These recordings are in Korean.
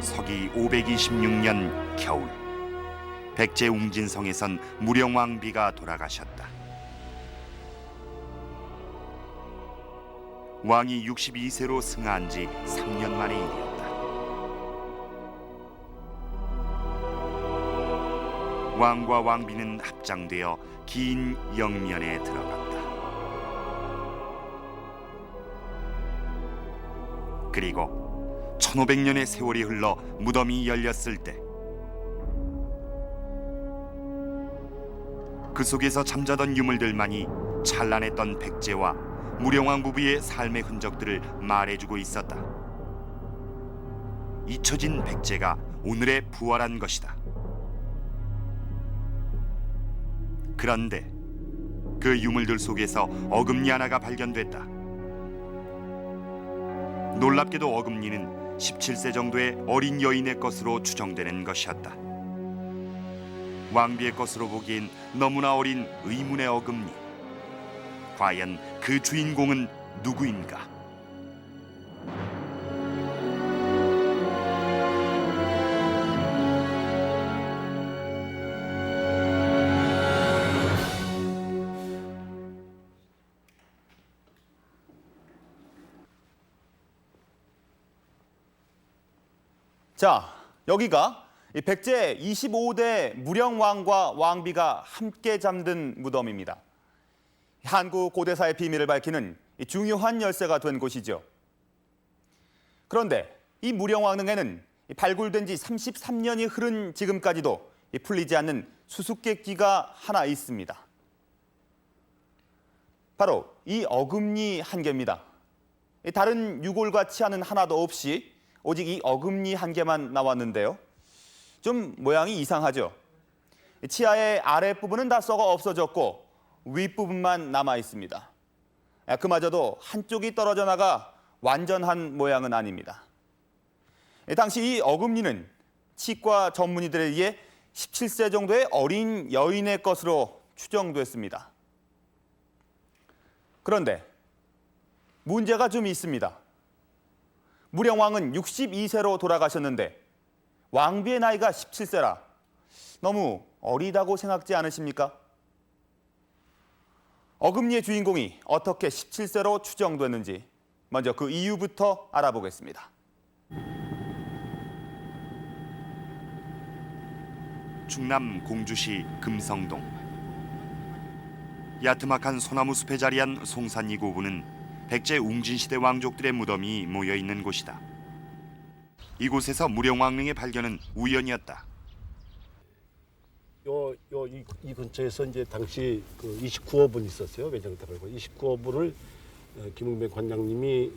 서기 526년 겨울, 백제 웅진성에선 무령왕비가 돌아가셨다. 왕이 62세로 승하한 지 3년 만의 일이었다. 왕과 왕비는 합장되어 긴 영면에 들어갔다. 그리고 1500년의 세월이 흘러 무덤이 열렸을 때 그 속에서 잠자던 유물들만이 찬란했던 백제와 무령왕 부부의 삶의 흔적들을 말해주고 있었다. 잊혀진 백제가 오늘에 부활한 것이다. 그런데 그 유물들 속에서 어금니 하나가 발견됐다. 놀랍게도 어금니는 17세 정도의 어린 여인의 것으로 추정되는 것이었다. 왕비의 것으로 보기엔 너무나 어린 의문의 어금니. 과연 그 주인공은 누구인가? 자, 여기가 백제 25대 무령왕과 왕비가 함께 잠든 무덤입니다. 한국 고대사의 비밀을 밝히는 중요한 열쇠가 된 곳이죠. 그런데 이 무령왕릉에는 발굴된 지 33년이 흐른 지금까지도 풀리지 않는 수수께끼가 하나 있습니다. 바로 이 어금니 한 개입니다. 다른 유골과 치아는 하나도 없이 오직 이 어금니 한 개만 나왔는데요. 좀 모양이 이상하죠. 치아의 아랫부분은 다 썩어 없어졌고 윗부분만 남아 있습니다. 그마저도 한쪽이 떨어져 나가 완전한 모양은 아닙니다. 당시 이 어금니는 치과 전문의들에 의해 17세 정도의 어린 여인의 것으로 추정됐습니다. 그런데 문제가 좀 있습니다. 무령왕은 62세로 돌아가셨는데 왕비의 나이가 17세라 너무 어리다고 생각지 않으십니까? 어금니의 주인공이 어떻게 17세로 추정됐는지 먼저 그 이유부터 알아보겠습니다. 충남 공주시 금성동. 야트막한 소나무 숲에 자리한 송산 이 고분은 백제 웅진시대 왕족들의 무덤이 모여있는 곳이다. 이곳에서 무령왕릉의 발견은 우연이었다. 이 근처에서 이제 당시 그 29호분 있었어요. 외정탑을. 29호분을 김웅배 관장님이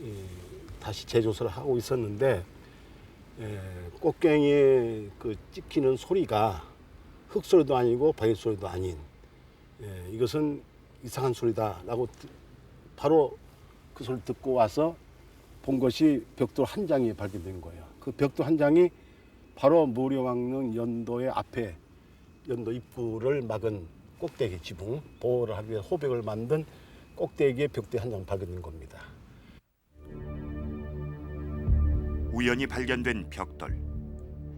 다시 재조사를 하고 있었는데 꽃갱이에 그 찍히는 소리가 흙소리도 아니고 바위 소리도 아닌 이것은 이상한 소리다라고 바로 그 소리 듣고 와서 본 것이 벽돌 한 장이 발견된 거예요. 그 벽돌 한 장이 바로 무령왕릉 연도의 앞에 연도 입구를 막은 꼭대기 지붕 보호를 하기 위해 호벽을 만든 꼭대기에 벽돌 한 장 발견된 겁니다. 우연히 발견된 벽돌.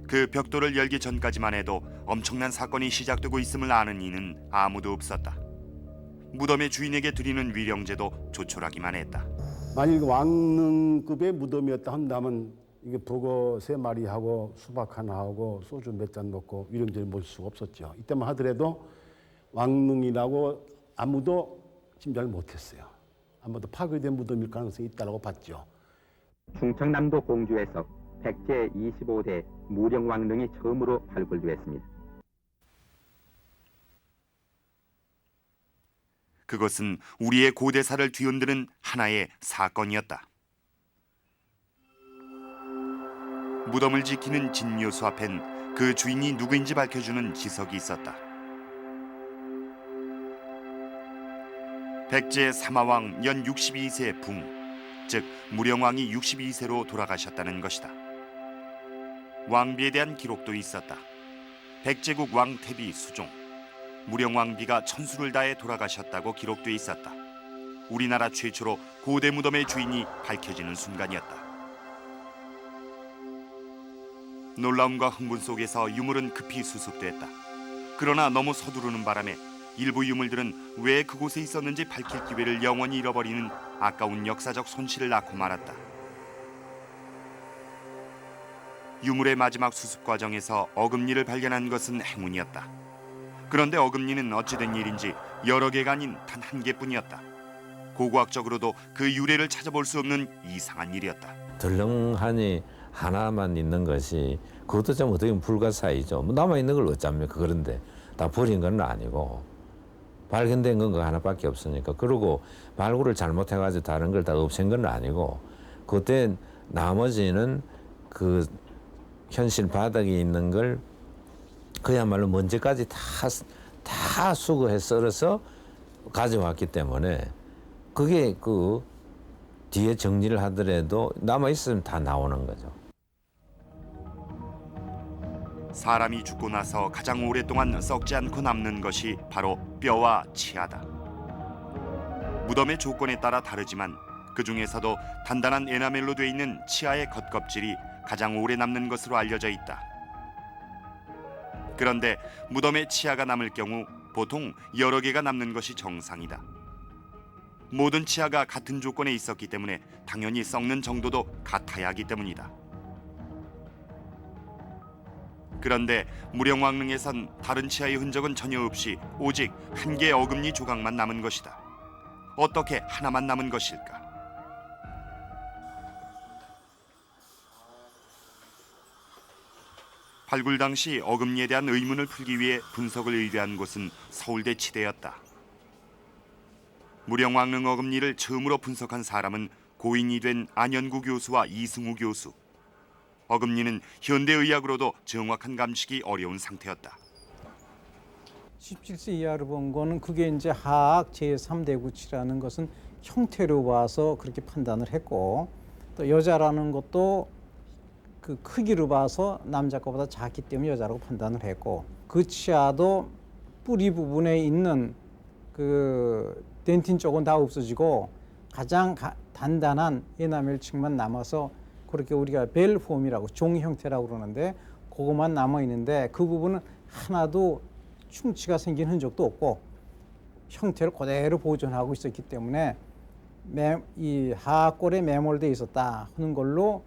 그 벽돌을 열기 전까지만 해도 엄청난 사건이 시작되고 있음을 아는 이는 아무도 없었다. 무덤의 주인에게 드리는 위령제도 조촐하기만 했다. 만일 왕릉급의 무덤이었다 한다면 이게 북어 3마리하고 수박 하나하고 소주 몇 잔 넣고 위령제를 모실 수가 없었죠. 이때만 하더라도 왕릉이라고 아무도 짐작을 못했어요. 아마도 파괴된 무덤일 가능성이 있다고 봤죠. 충청남도 공주에서 백제 25대 무령왕릉이 처음으로 발굴되었습니다. 그것은 우리의 고대사를 뒤흔드는 하나의 사건이었다. 무덤을 지키는 진묘수 앞엔 그 주인이 누구인지 밝혀주는 지석이 있었다. 백제 사마왕 연 62세 붕, 즉 무령왕이 62세로 돌아가셨다는 것이다. 왕비에 대한 기록도 있었다. 백제국 왕태비 수종, 무령왕비가 천수를 다해 돌아가셨다고 기록돼 있었다. 우리나라 최초로 고대 무덤의 주인이 밝혀지는 순간이었다. 놀라움과 흥분 속에서 유물은 급히 수습됐다. 그러나 너무 서두르는 바람에 일부 유물들은 왜 그곳에 있었는지 밝힐 기회를 영원히 잃어버리는 아까운 역사적 손실을 낳고 말았다. 유물의 마지막 수습 과정에서 어금니를 발견한 것은 행운이었다. 그런데 어금니는 어찌된 일인지 여러 개가 아닌 단 한 개뿐이었다. 고고학적으로도 그 유래를 찾아볼 수 없는 이상한 일이었다. 덜렁하니 하나만 있는 것이 그것도 좀 어떻게 보면 불가사의죠. 뭐 남아있는 걸 어쩝니까? 그런데 다 버린 건 아니고 발견된 건 그거 하나밖에 없으니까. 그리고 발굴을 잘못해가지고 다른 걸 다 없앤 건 아니고 그때 나머지는 그 현실 바닥에 있는 걸 그야말로 먼지까지 다 수거해 썰어서 가져왔기 때문에 그게 그 뒤에 정리를 하더라도 남아있으면 다 나오는 거죠. 사람이 죽고 나서 가장 오랫동안 썩지 않고 남는 것이 바로 뼈와 치아다. 무덤의 조건에 따라 다르지만 그 중에서도 단단한 에나멜로 돼 있는 치아의 겉껍질이 가장 오래 남는 것으로 알려져 있다. 그런데 무덤에 치아가 남을 경우 보통 여러 개가 남는 것이 정상이다. 모든 치아가 같은 조건에 있었기 때문에 당연히 썩는 정도도 같아야 하기 때문이다. 그런데 무령왕릉에선 다른 치아의 흔적은 전혀 없이 오직 한 개의 어금니 조각만 남은 것이다. 어떻게 하나만 남은 것일까? 발굴 당시 어금니에 대한 의문을 풀기 위해 분석을 의뢰한 곳은 서울대 치대였다. 무령왕릉 어금니를 처음으로 분석한 사람은 고인이 된 안현구 교수와 이승우 교수. 어금니는 현대의학으로도 정확한 감식이 어려운 상태였다. 17세 이하로 본 거는 그게 이제 하악 제3대구치라는 것은 형태로 봐서 그렇게 판단을 했고, 또 여자라는 것도 그 크기로 봐서 남자 거보다 작기 때문에 여자라고 판단을 했고, 그 치아도 뿌리 부분에 있는 그 덴틴 쪽은 다 없어지고 가장 단단한 에나멜층만 남아서 그렇게 우리가 벨 폼이라고 종 형태라고 그러는데 그것만 남아 있는데 그 부분은 하나도 충치가 생긴 흔적도 없고 형태를 그대로 보존하고 있었기 때문에 이 하악골에 매몰되어 있었다 하는 걸로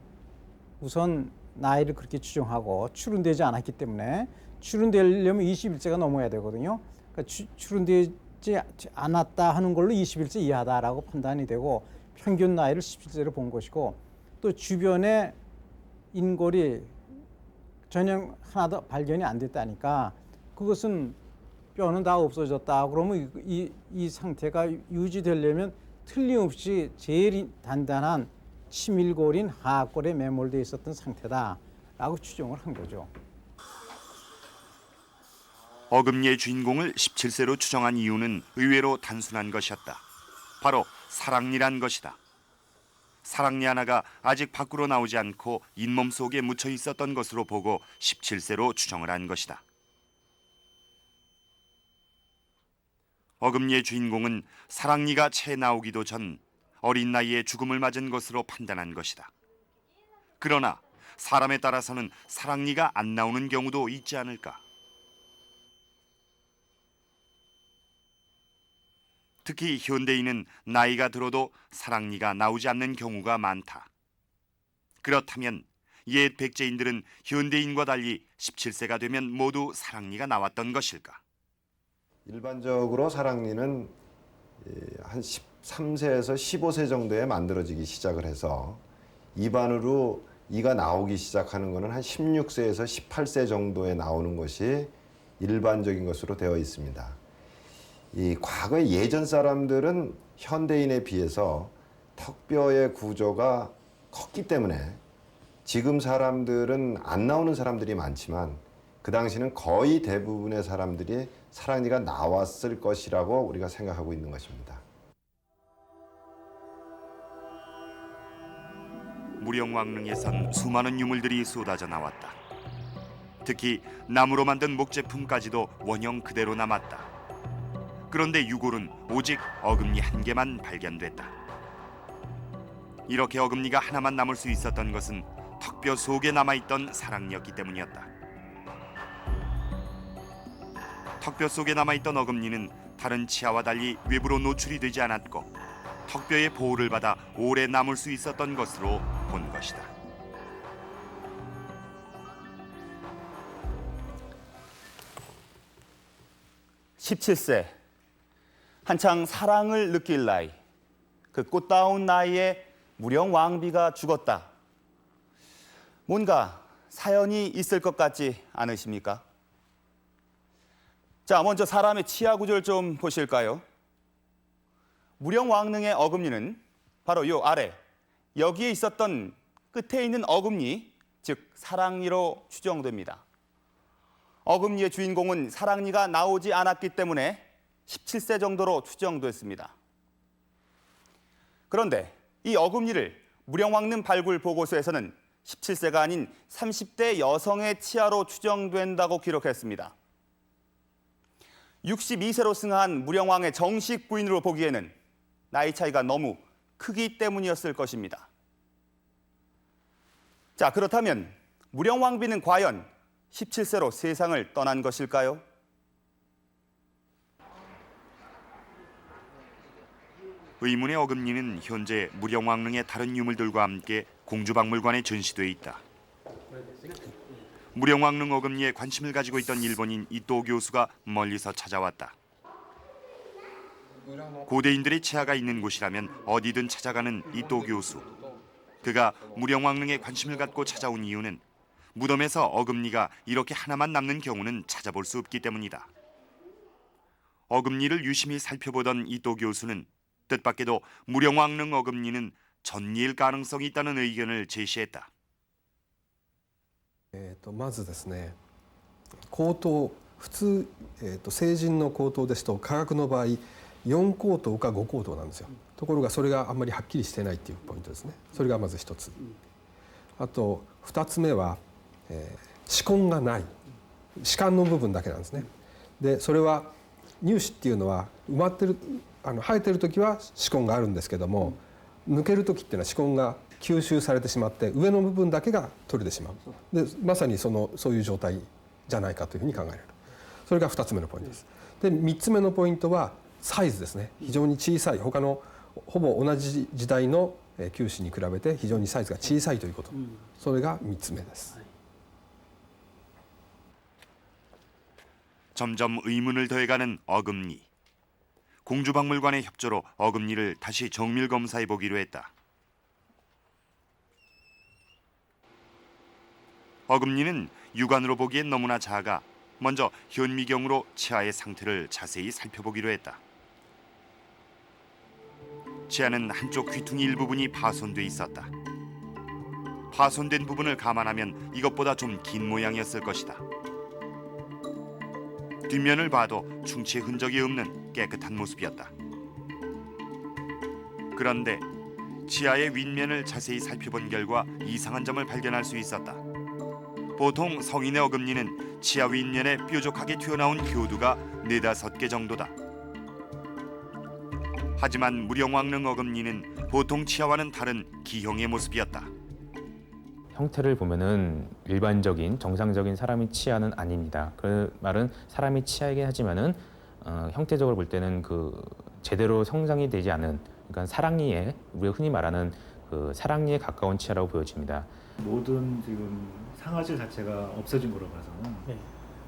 우선 나이를 그렇게 추정하고 출운되지 않았기 때문에 출운되려면 21세가 넘어야 되거든요. 그러니까 출운되지 않았다 하는 걸로 21세 이하다라고 판단이 되고 평균 나이를 17세로 본 것이고 또 주변에 인골이 전혀 하나도 발견이 안 됐다니까 그것은 뼈는 다 없어졌다. 그러면 이 상태가 유지되려면 틀림없이 제일 단단한 치밀골인 하악골에 매몰되어 있었던 상태다라고 추정을 한 거죠. 어금니의 주인공을 17세로 추정한 이유는 의외로 단순한 것이었다. 바로 사랑니란 것이다. 사랑니 하나가 아직 밖으로 나오지 않고 잇몸 속에 묻혀 있었던 것으로 보고 17세로 추정을 한 것이다. 어금니의 주인공은 사랑니가 채 나오기도 전 어린 나이에 죽음을 맞은 것으로 판단한 것이다. 그러나 사람에 따라서는 사랑니가 안 나오는 경우도 있지 않을까? 특히 현대인은 나이가 들어도 사랑니가 나오지 않는 경우가 많다. 그렇다면 옛 백제인들은 현대인과 달리 17세가 되면 모두 사랑니가 나왔던 것일까? 일반적으로 사랑니는 한 13세에서 15세 정도에 만들어지기 시작을 해서 입안으로 이가 나오기 시작하는 것은 한 16세에서 18세 정도에 나오는 것이 일반적인 것으로 되어 있습니다. 이 과거의 예전 사람들은 현대인에 비해서 턱뼈의 구조가 컸기 때문에 지금 사람들은 안 나오는 사람들이 많지만 그 당시는 거의 대부분의 사람들이 사랑니가 나왔을 것이라고 우리가 생각하고 있는 것입니다. 무령왕릉에선 수많은 유물들이 쏟아져 나왔다. 특히 나무로 만든 목제품까지도 원형 그대로 남았다. 그런데 유골은 오직 어금니 한 개만 발견됐다. 이렇게 어금니가 하나만 남을 수 있었던 것은 턱뼈 속에 남아있던 사랑니였기 때문이었다. 턱뼈 속에 남아있던 어금니는 다른 치아와 달리 외부로 노출이 되지 않았고 턱뼈의 보호를 받아 오래 남을 수 있었던 것으로 본 것이다. (17세) 한창 사랑을 느낄 나이, 그 꽃다운 나이에 무령왕비가 죽었다. 뭔가 사연이 있을 것 같지 않으십니까? 자, 먼저 사람의 치아 구조를 좀 보실까요? 무령왕릉의 어금니는 바로 요 아래, 여기에 있었던 끝에 있는 어금니, 즉 사랑니로 추정됩니다. 어금니의 주인공은 사랑니가 나오지 않았기 때문에 17세 정도로 추정됐습니다. 그런데 이 어금니를 무령왕릉 발굴 보고서에서는 17세가 아닌 30대 여성의 치아로 추정된다고 기록했습니다. 62세로 승하한 무령왕의 정식 부인으로 보기에는 나이 차이가 너무 크기 때문이었을 것입니다. 자, 그렇다면 무령왕비는 과연 17세로 세상을 떠난 것일까요? 의문의 어금니는 현재 무령왕릉의 다른 유물들과 함께 공주박물관에 전시돼 있다. 무령왕릉 어금니에 관심을 가지고 있던 일본인 이토 교수가 멀리서 찾아왔다. 고대인들의 치아가 있는 곳이라면 어디든 찾아가는 이토 교수. 그가 무령왕릉에 관심을 갖고 찾아온 이유는 무덤에서 어금니가 이렇게 하나만 남는 경우는 찾아볼 수 없기 때문이다. 어금니를 유심히 살펴보던 이토 교수는 뜻밖에도 무령왕릉 어금니는 전니일 가능성이 있다는 의견을 제시했다. まずですね、口頭普通、成人の口頭ですと科学の場合4口頭か5口頭なんですよ。ところがそれがあんまりはっきりしてないっていうポイントですね。それがまず一つ。あと2つ目は、歯根がない歯間の部分だけなんですね。でそれは乳歯っていうのは埋まってる生えてる時は歯根があるんですけども、抜ける時っていうのは歯根が吸収されてしまって上の部分だけが取れてしまう。でまさにそういう状態じゃないかというふうに考えられる。それが2つ目のポイントです。で3つ目のポイントはサイズですね。非常に小さい、他のほぼ同じ時代の臼歯に比べて非常にサイズが小さいということ、それが3つ目です。 점점 의문을 더해가는 어금니. 공주박물관의 협조로 어금니를 다시 정밀 검사해 보기로 했다. 어금니는 육안으로 보기엔 너무나 작아 먼저 현미경으로 치아의 상태를 자세히 살펴보기로 했다. 치아는 한쪽 귀퉁이 일부분이 파손돼 있었다. 파손된 부분을 감안하면 이것보다 좀 긴 모양이었을 것이다. 뒷면을 봐도 충치의 흔적이 없는 깨끗한 모습이었다. 그런데 치아의 윗면을 자세히 살펴본 결과 이상한 점을 발견할 수 있었다. 보통 성인의 어금니는 치아 윗면에 뾰족하게 튀어나온 교두가 4-5개 정도다. 하지만 무령왕릉 어금니는 보통 치아와는 다른 기형의 모습이었다. 형태를 보면은 일반적인 정상적인 사람의 치아는 아닙니다. 그 말은 사람의 치아이긴 하지만은 형태적으로 볼 때는 그 제대로 형성이 되지 않은, 그러니까 사랑니에, 우리가 흔히 말하는 그 사랑니에 가까운 치아라고 보여집니다. 모든 지금 상아질 자체가 없어진 거라고 봐서.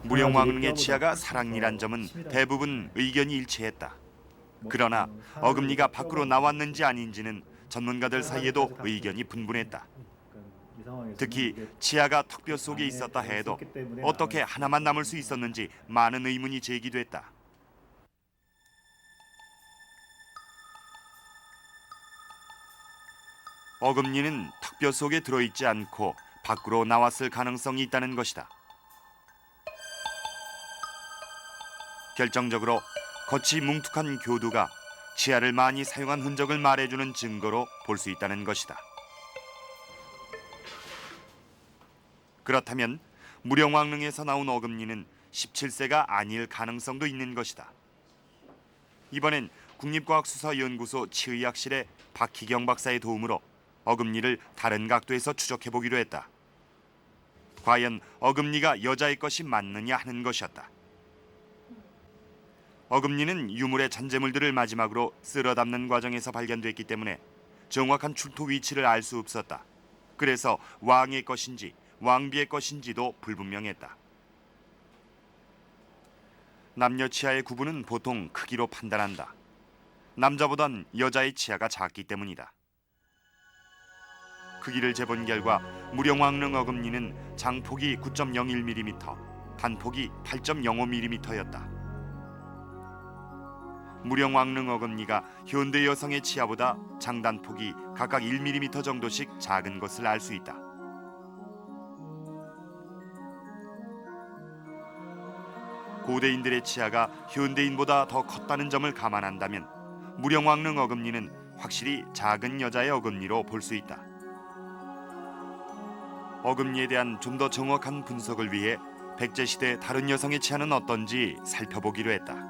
무령왕릉의 치아가 사랑니란 점은 대부분 의견이 일치했다. 그러나 어금니가 밖으로 나왔는지 아닌지는 전문가들 사이에도 의견이 분분했다. 특히 치아가 턱뼈 속에 있었다 해도 어떻게 하나만 남을 수 있었는지 많은 의문이 제기됐다. 어금니는 턱뼈 속에 들어있지 않고 밖으로 나왔을 가능성이 있다는 것이다. 결정적으로 겉이 뭉툭한 교두가 치아를 많이 사용한 흔적을 말해주는 증거로 볼 수 있다는 것이다. 그렇다면 무령왕릉에서 나온 어금니는 17세가 아닐 가능성도 있는 것이다. 이번엔 국립과학수사연구소 치의학실의 박희경 박사의 도움으로 어금니를 다른 각도에서 추적해보기로 했다. 과연 어금니가 여자의 것이 맞느냐 하는 것이었다. 어금니는 유물의 잔재물들을 마지막으로 쓸어 담는 과정에서 발견됐기 때문에 정확한 출토 위치를 알 수 없었다. 그래서 왕의 것인지 왕비의 것인지도 불분명했다. 남녀 치아의 구분은 보통 크기로 판단한다. 남자보단 여자의 치아가 작기 때문이다. 크기를 재본 결과 무령왕릉 어금니는 장폭이 9.01mm, 단폭이 8.05mm였다. 무령왕릉 어금니가 현대 여성의 치아보다 장단폭이 각각 1mm 정도씩 작은 것을 알 수 있다. 고대인들의 치아가 현대인보다 더 컸다는 점을 감안한다면 무령왕릉 어금니는 확실히 작은 여자의 어금니로 볼 수 있다. 어금니에 대한 좀 더 정확한 분석을 위해 백제시대 다른 여성의 치아는 어떤지 살펴보기로 했다.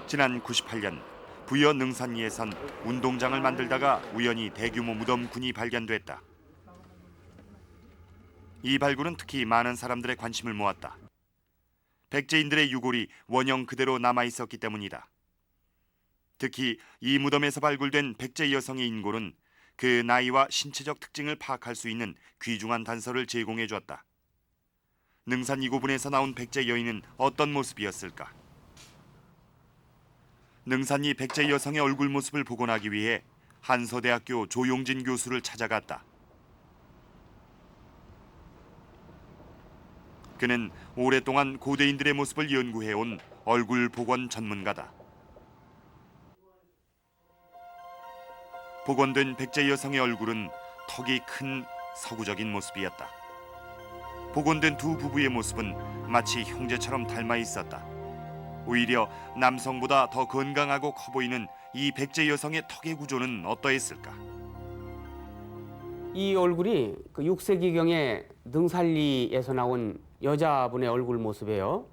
지난 98년 부여 능산리에선 운동장을 만들다가 우연히 대규모 무덤군이 발견됐다. 이 발굴은 특히 많은 사람들의 관심을 모았다. 백제인들의 유골이 원형 그대로 남아있었기 때문이다. 특히 이 무덤에서 발굴된 백제 여성의 인골은 그 나이와 신체적 특징을 파악할 수 있는 귀중한 단서를 제공해 주었다. 능산 이고분에서 나온 백제 여인은 어떤 모습이었을까? 능산리 백제 여성의 얼굴 모습을 복원하기 위해 한서대학교 조용진 교수를 찾아갔다. 그는 오랫동안 고대인들의 모습을 연구해온 얼굴 복원 전문가다. 복원된 백제 여성의 얼굴은 턱이 큰 서구적인 모습이었다. 복원된 두 부부의 모습은 마치 형제처럼 닮아 있었다. 오히려 남성보다 더 건강하고 커 보이는 이 백제 여성의 턱의 구조는 어떠했을까? 이 얼굴이 그 6세기경에 능산리에서 나온 여자분의 얼굴 모습이에요.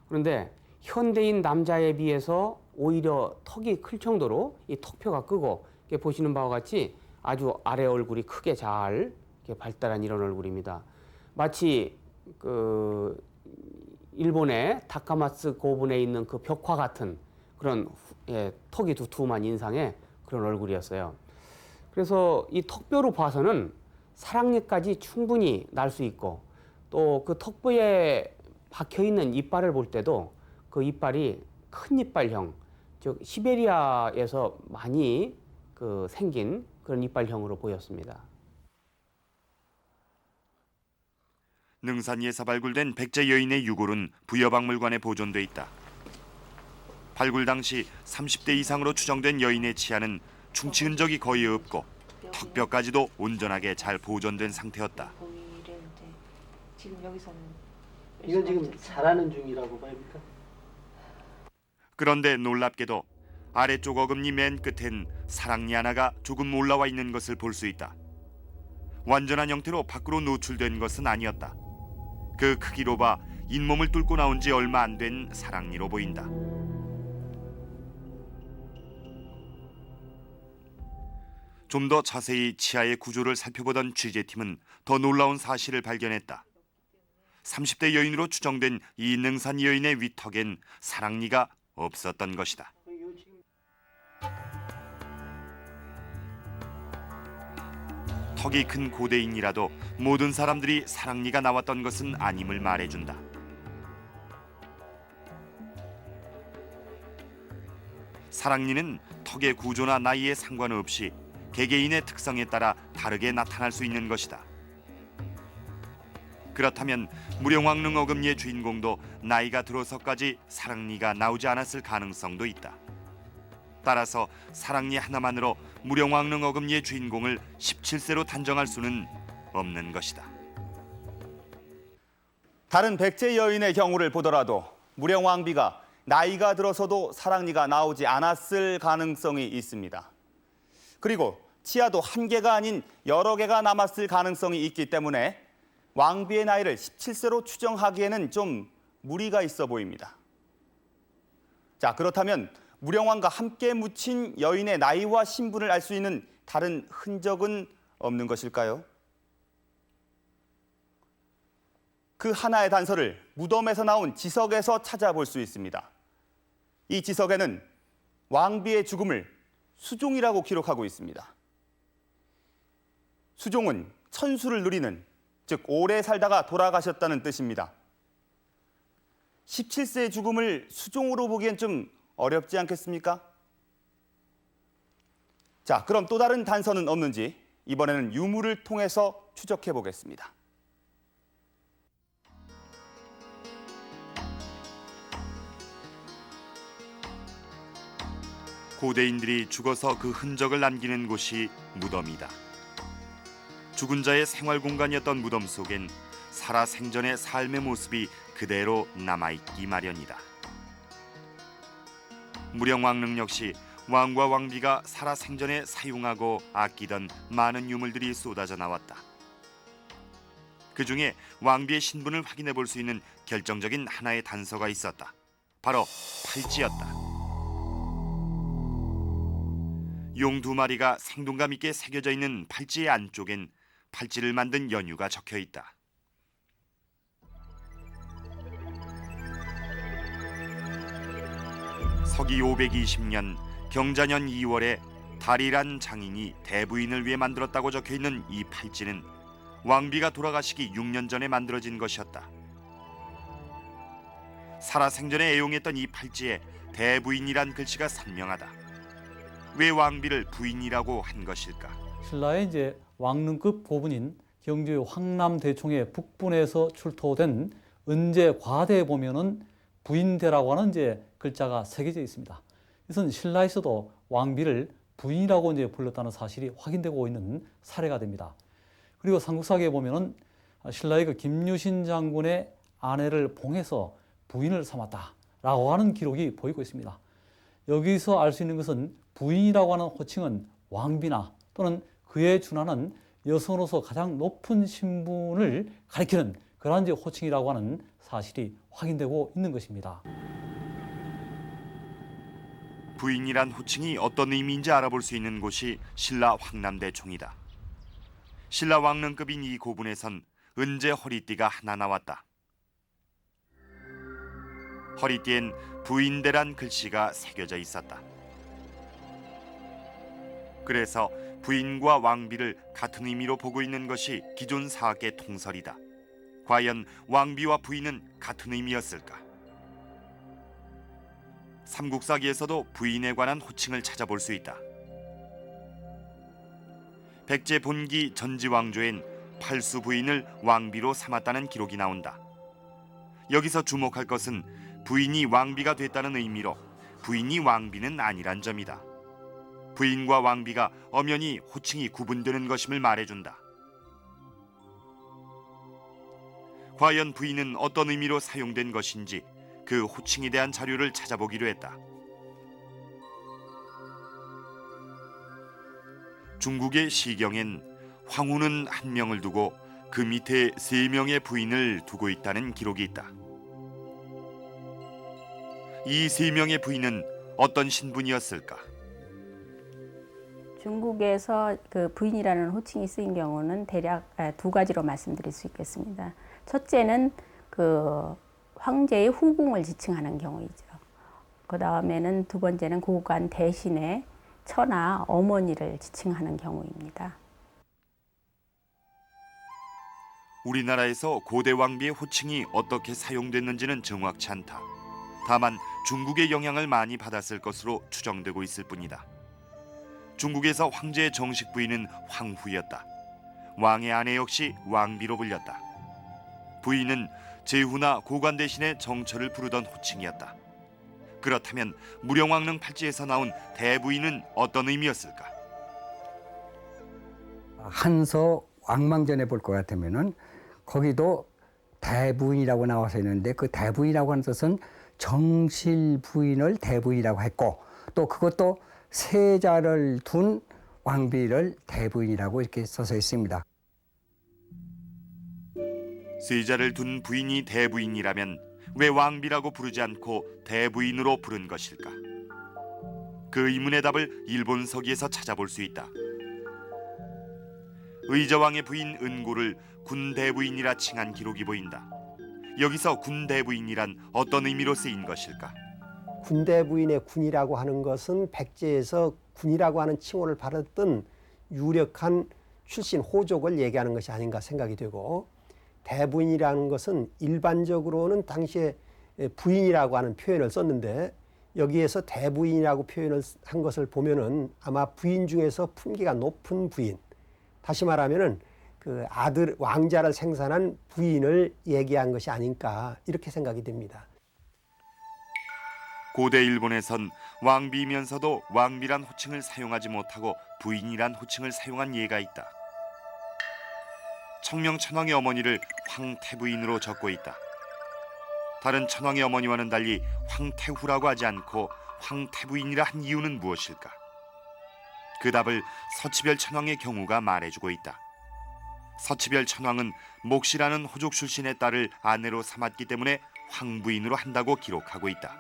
그런데 현대인 남자에 비해서 오히려 턱이 클 정도로 이 턱표가 크고 이렇게 보시는 바와 같이 아주 아래 얼굴이 크게 잘 이렇게 발달한 이런 얼굴입니다. 마치 그 일본의 다카마츠 고분에 있는 그 벽화 같은 그런 턱이 두툼한 인상의 그런 얼굴이었어요. 그래서 이 턱뼈로 봐서는 사랑니까지 충분히 날 수 있고 또 그 턱뼈에 박혀 있는 이빨을 볼 때도 그 이빨이 큰 이빨형, 즉 시베리아에서 많이 그 생긴 그런 이빨형으로 보였습니다. 능산리에서 발굴된 백제 여인의 유골은 부여박물관에 보존돼 있다. 발굴 당시 30대 이상으로 추정된 여인의 치아는 충치 흔적이 거의 없고 턱뼈까지도 온전하게 잘 보존된 상태였다. 지금 여기서는 이건 지금 자라는 중이라고 봐야 합니까? 그런데 놀랍게도 아래쪽 어금니 맨 끝엔 사랑니 하나가 조금 올라와 있는 것을 볼 수 있다. 완전한 형태로 밖으로 노출된 것은 아니었다. 그 크기로 봐 잇몸을 뚫고 나온 지 얼마 안 된 사랑니로 보인다. 좀 더 자세히 치아의 구조를 살펴보던 취재팀은 더 놀라운 사실을 발견했다. 30대 여인으로 추정된 이 능산 여인의 위턱엔 사랑니가 없었던 것이다. 턱이 큰 고대인이라도 모든 사람들이 사랑니가 나왔던 것은 아님을 말해준다. 사랑니는 턱의 구조나 나이에 상관없이 개개인의 특성에 따라 다르게 나타날 수 있는 것이다. 그렇다면 무령왕릉 어금니의 주인공도 나이가 들어서까지 사랑니가 나오지 않았을 가능성도 있다. 따라서 사랑니 하나만으로 무령왕릉 어금니의 주인공을 17세로 단정할 수는 없는 것이다. 다른 백제 여인의 경우를 보더라도 무령왕비가 나이가 들어서도 사랑니가 나오지 않았을 가능성이 있습니다. 그리고 치아도 한 개가 아닌 여러 개가 남았을 가능성이 있기 때문에 왕비의 나이를 17세로 추정하기에는 좀 무리가 있어 보입니다. 자, 그렇다면 무령왕과 함께 묻힌 여인의 나이와 신분을 알 수 있는 다른 흔적은 없는 것일까요? 그 하나의 단서를 무덤에서 나온 지석에서 찾아볼 수 있습니다. 이 지석에는 왕비의 죽음을 수종이라고 기록하고 있습니다. 수종은 천수를 누리는, 즉 오래 살다가 돌아가셨다는 뜻입니다. 17세의 죽음을 수종으로 보기엔 좀 어렵지 않겠습니까? 자, 그럼 또 다른 단서는 없는지 이번에는 유물을 통해서 추적해 보겠습니다. 고대인들이 죽어서 그 흔적을 남기는 곳이 무덤이다. 죽은 자의 생활 공간이었던 무덤 속엔 살아생전의 삶의 모습이 그대로 남아있기 마련이다. 무령왕릉 역시 왕과 왕비가 살아생전에 사용하고 아끼던 많은 유물들이 쏟아져 나왔다. 그 중에 왕비의 신분을 확인해 볼 수 있는 결정적인 하나의 단서가 있었다. 바로 팔찌였다. 용 2마리가 생동감 있게 새겨져 있는 팔찌의 안쪽엔 팔찌를 만든 연유가 적혀 있다. 서기 520년 경자년 2월에 달이란 장인이 대부인을 위해 만들었다고 적혀 있는 이 팔찌는 왕비가 돌아가시기 6년 전에 만들어진 것이었다. 살아생전에 애용했던 이 팔찌에 대부인이란 글씨가 선명하다. 왜 왕비를 부인이라고 한 것일까? 신라의 이제 왕릉급 고분인 경주의 황남대총의 북분에서 출토된 은제 과대에 보면은 부인대라고 하는 이제 글자가 새겨져 있습니다. 이것은 신라에서도 왕비를 부인이라고 이제 불렀다는 사실이 확인되고 있는 사례가 됩니다. 그리고 삼국사기에 보면은 신라의 그 김유신 장군의 아내를 봉해서 부인을 삼았다라고 하는 기록이 보이고 있습니다. 여기서 알 수 있는 것은 부인이라고 하는 호칭은 왕비나 또는 그에 준하는 여성으로서 가장 높은 신분을 가리키는 그러한 이제 호칭이라고 하는 사실이 확인되고 있는 것입니다. 부인이란 호칭이 어떤 의미인지 알아볼 수 있는 곳이 신라 황남대총이다. 신라 왕릉급인 이 고분에선 은제 허리띠가 하나 나왔다. 허리띠엔 부인대란 글씨가 새겨져 있었다. 그래서 부인과 왕비를 같은 의미로 보고 있는 것이 기존 사학의 통설이다. 과연 왕비와 부인은 같은 의미였을까? 삼국사기에서도 부인에 관한 호칭을 찾아볼 수 있다. 백제 본기 전지왕조엔 팔수 부인을 왕비로 삼았다는 기록이 나온다. 여기서 주목할 것은 부인이 왕비가 됐다는 의미로 부인이 왕비는 아니란 점이다. 부인과 왕비가 엄연히 호칭이 구분되는 것임을 말해준다. 과연 부인은 어떤 의미로 사용된 것인지 그 호칭에 대한 자료를 찾아보기로 했다. 중국의 시경엔 황후는 한 명을 두고 그 밑에 3명의 부인을 두고 있다는 기록이 있다. 이 3명의 부인은 어떤 신분이었을까? 중국에서 그 부인이라는 호칭이 쓰인 경우는 대략 2가지로 말씀드릴 수 있겠습니다. 첫째는 그 황제의 후궁을 지칭하는 경우이죠. 그 다음에는 2번째는 고관 대신에 처나 어머니를 지칭하는 경우입니다. 우리나라에서 고대 왕비의 호칭이 어떻게 사용됐는지는 정확치 않다. 다만 중국의 영향을 많이 받았을 것으로 추정되고 있을 뿐이다. 중국에서 황제의 정식 부인은 황후였다. 왕의 아내 역시 왕비로 불렸다. 부인은 제후나 고관 대신에 정처를 부르던 호칭이었다. 그렇다면 무령왕릉 팔찌에서 나온 대부인은 어떤 의미였을까? 한서 왕망전에 볼 것 같으면은 거기도 대부인이라고 나와서 있는데 그 대부인이라고 하는 뜻은 정실 부인을 대부인이라고 했고 또 그것도 세자를 둔 왕비를 대부인이라고 이렇게 써서 있습니다. 세자를 둔 부인이 대부인이라면 왜 왕비라고 부르지 않고 대부인으로 부른 것일까? 그 의문의 답을 일본 서기에서 찾아볼 수 있다. 의저왕의 부인 은고를 군대부인이라 칭한 기록이 보인다. 여기서 군대부인이란 어떤 의미로 쓰인 것일까? 군대부인의 군이라고 하는 것은 백제에서 군이라고 하는 칭호를 받았던 유력한 출신 호족을 얘기하는 것이 아닌가 생각이 되고, 대부인이라는 것은 일반적으로는 당시에 부인이라고 하는 표현을 썼는데 여기에서 대부인이라고 표현을 한 것을 보면은 아마 부인 중에서 품기가 높은 부인, 다시 말하면은 그 아들 왕자를 생산한 부인을 얘기한 것이 아닌가 이렇게 생각이 됩니다. 고대 일본에선 왕비면서도 왕비란 호칭을 사용하지 못하고 부인이란 호칭을 사용한 예가 있다. 청명 천황의 어머니를 황태부인으로 적고 있다. 다른 천황의 어머니와는 달리 황태후라고 하지 않고 황태부인이라 한 이유는 무엇일까? 그 답을 서치별 천황의 경우가 말해주고 있다. 서치별 천황은 몫이라는 호족 출신의 딸을 아내로 삼았기 때문에 황부인으로 한다고 기록하고 있다.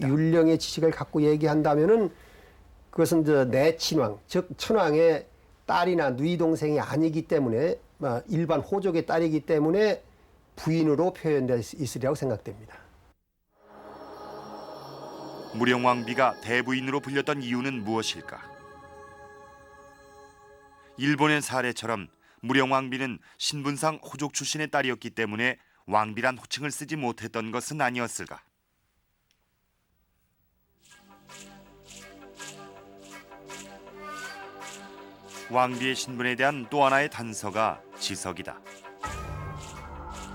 율령의 지식을 갖고 얘기한다면은 그것은 내친왕, 즉 천왕의 딸이나 누이 동생이 아니기 때문에 일반 호족의 딸이기 때문에 부인으로 표현되어 있으리라고 생각됩니다. 무령왕비가 대부인으로 불렸던 이유는 무엇일까? 일본의 사례처럼 무령왕비는 신분상 호족 출신의 딸이었기 때문에 왕비란 호칭을 쓰지 못했던 것은 아니었을까? 왕비의 신분에 대한 또 하나의 단서가 지석이다.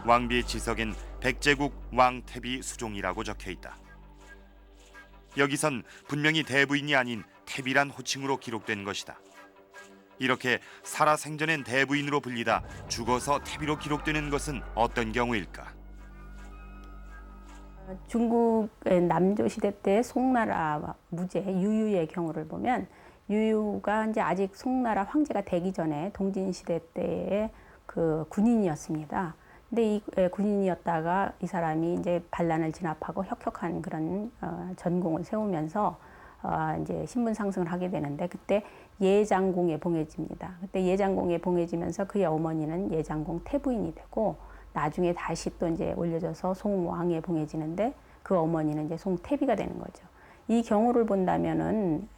왕비의 지석엔 백제국 왕태비 수종이라고 적혀있다. 여기선 분명히 대부인이 아닌 태비란 호칭으로 기록된 것이다. 이렇게 살아 생전엔 대부인으로 불리다 죽어서 태비로 기록되는 것은 어떤 경우일까? 중국의 남조 시대 때 송나라 무제 유유의 경우를 보면 유유가 이제 아직 송나라 황제가 되기 전에 동진 시대 때의 그 군인이었습니다. 근데 이 군인이었다가 이 사람이 이제 반란을 진압하고 혁혁한 그런 전공을 세우면서 이제 신분 상승을 하게 되는데 그때 예장공에 봉해집니다. 그때 예장공에 봉해지면서 그의 어머니는 예장공 태부인이 되고 나중에 다시 또 이제 올려져서 송왕에 봉해지는데 그 어머니는 이제 송태비가 되는 거죠. 이 경우를 본다면은